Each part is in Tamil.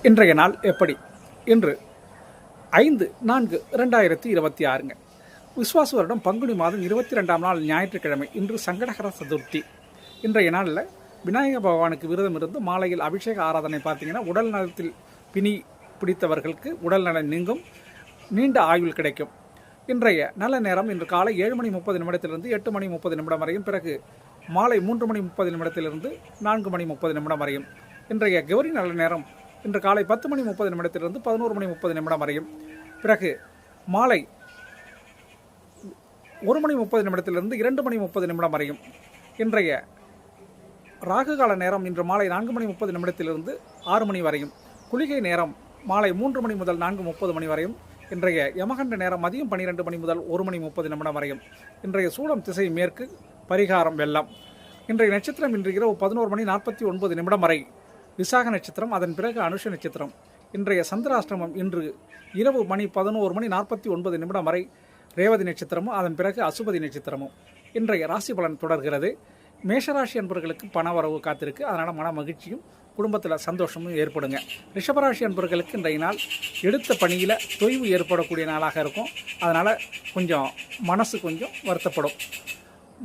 இன்றைய நாள் எப்படி? இன்று 5/4/2026ங்க. விஸ்வாச வருடம் பங்குனி மாதம் 22ஆம் நாள் ஞாயிற்றுக்கிழமை. இன்று சங்கடகர சதுர்த்தி. இன்றைய நாளில் விநாயக பகவானுக்கு விரதம் இருந்து மாலையில் அபிஷேக ஆராதனை பார்த்தீங்கன்னா உடல் நலத்தில் பிணி பிடித்தவர்களுக்கு உடல் நலம் நீங்கும், நீண்ட ஆயுள் கிடைக்கும். இன்றைய நல்ல நேரம் இன்று காலை 7:30 8 மணி 30 வரையும், பிறகு மாலை 3:30 4:30 வரையும். இன்றைய கௌரி நல்ல நேரம் இன்று காலை 10:30 11:30 வரையும், பிறகு மாலை 1:30 2:30 வரையும். இன்றைய ராகுகால நேரம் இன்று மாலை 4:30 6 மணி வரையும். குளிகை நேரம் மாலை 3 மணி முதல் 4:30 வரையும். இன்றைய யமகண்ட நேரம் மதியம் 12 மணி முதல் 1:30 வரையும். இன்றைய சூலம் திசை மேற்கு, பரிகாரம் வெள்ளம். இன்றைய நட்சத்திரம் இன்று இரவு 11:49 வரை விசாக நட்சத்திரம், அதன் பிறகு அனுஷ நட்சத்திரம். இன்றைய சந்திராஷ்டிரமம் இன்று இரவு 11:49 வரை ரேவதி நட்சத்திரமும், அதன் பிறகு அசுபதி நட்சத்திரமும். இன்றைய ராசி பலன் தொடர்கிறது. மேஷராசி அன்பர்களுக்கு பண வரவு காத்திருக்கு, அதனால் மன மகிழ்ச்சியும் குடும்பத்தில் சந்தோஷமும் ஏற்படுங்க. ரிஷபராசி அன்பர்களுக்கு இன்றைய நாள் எடுத்த பணியில் தொய்வு ஏற்படக்கூடிய நாளாக இருக்கும், அதனால் கொஞ்சம் மனசு கொஞ்சம் வருத்தப்படும்.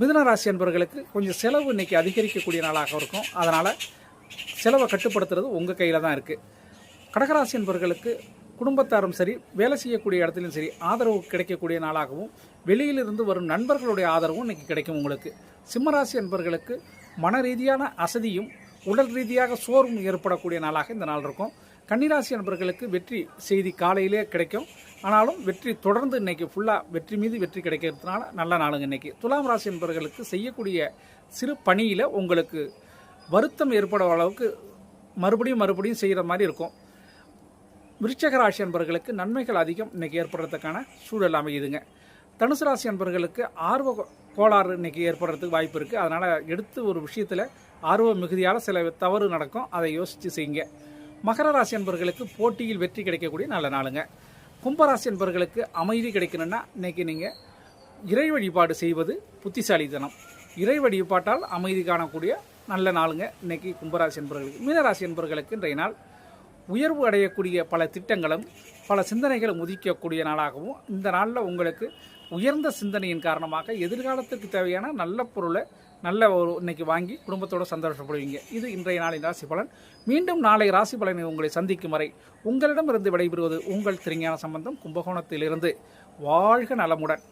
மிதுனராசி அன்பர்களுக்கு கொஞ்சம் செலவு இன்றைக்கி அதிகரிக்கக்கூடிய நாளாக இருக்கும், அதனால் செலவை கட்டுப்படுத்துறது உங்கள் கையில் தான் இருக்குது. கடகராசி என்பவர்களுக்கு குடும்பத்தாரும் சரி, வேலை செய்யக்கூடிய இடத்துலையும் சரி ஆதரவு கிடைக்கக்கூடிய நாளாகவும், வெளியிலிருந்து வரும் நண்பர்களுடைய ஆதரவும் இன்றைக்கி கிடைக்கும் உங்களுக்கு. சிம்மராசி என்பவர்களுக்கு மன ரீதியான அசதியும் உடல் ரீதியாக சோர்வும் ஏற்படக்கூடிய நாளாக இந்த நாள் இருக்கும். கன்னிராசி என்பவர்களுக்கு வெற்றி செய்தி காலையிலே கிடைக்கும், ஆனாலும் வெற்றி தொடர்ந்து இன்றைக்கி ஃபுல்லாக வெற்றி மீது வெற்றி கிடைக்கிறதுனால நல்ல நாளுங்க இன்றைக்கி. துலாம் ராசி என்பவர்களுக்கு செய்யக்கூடிய சிறு பணியில் உங்களுக்கு வருத்தம் ஏற்பட அளவுக்கு மறுபடியும் செய்கிற மாதிரி இருக்கும். விருச்சிக ராசி அன்பர்களுக்கு நன்மைகள் அதிகம் இன்றைக்கி ஏற்படுறதுக்கான சூழல் அமையுதுங்க. தனுசு ராசி அன்பர்களுக்கு ஆர்வ கோளாறு இன்றைக்கி ஏற்படுறதுக்கு வாய்ப்பு இருக்குது, அதனால் எடுத்து ஒரு விஷயத்தில் ஆர்வ மிகுதியால் சில தவறு நடக்கும், அதை யோசித்து செய்யுங்க. மகர ராசி அன்பர்களுக்கு போட்டியில் வெற்றி கிடைக்கக்கூடிய நல்ல நாளுங்க. கும்பராசி அன்பர்களுக்கு அமைதி கிடைக்கணும்னா இன்றைக்கி நீங்கள் இறை வழிபாடு செய்வது புத்திசாலித்தனம். இறை வழிபாட்டால் அமைதி காணக்கூடிய நல்ல நாளுங்க இன்றைக்கி கும்பராசி என்பவர்களுக்கு. மீனராசி என்பவர்களுக்கு இன்றைய நாள் உயர்வு அடையக்கூடிய பல திட்டங்களும் பல சிந்தனைகளும் உதிக்கக்கூடிய நாளாகவும், இந்த நாளில் உங்களுக்கு உயர்ந்த சிந்தனையின் காரணமாக எதிர்காலத்துக்கு தேவையான நல்ல பொருளை நல்ல ஒரு இன்னைக்கு வாங்கி குடும்பத்தோடு சந்தோஷப்படுவீங்க. இது இன்றைய நாளின் ராசி பலன். மீண்டும் நாளை ராசி பலனை உங்களை சந்திக்கும் வரை உங்களிடமிருந்து விடைபெறுவது உங்கள் திருஞான சம்பந்தம், கும்பகோணத்திலிருந்து. வாழ்க நலமுடன்.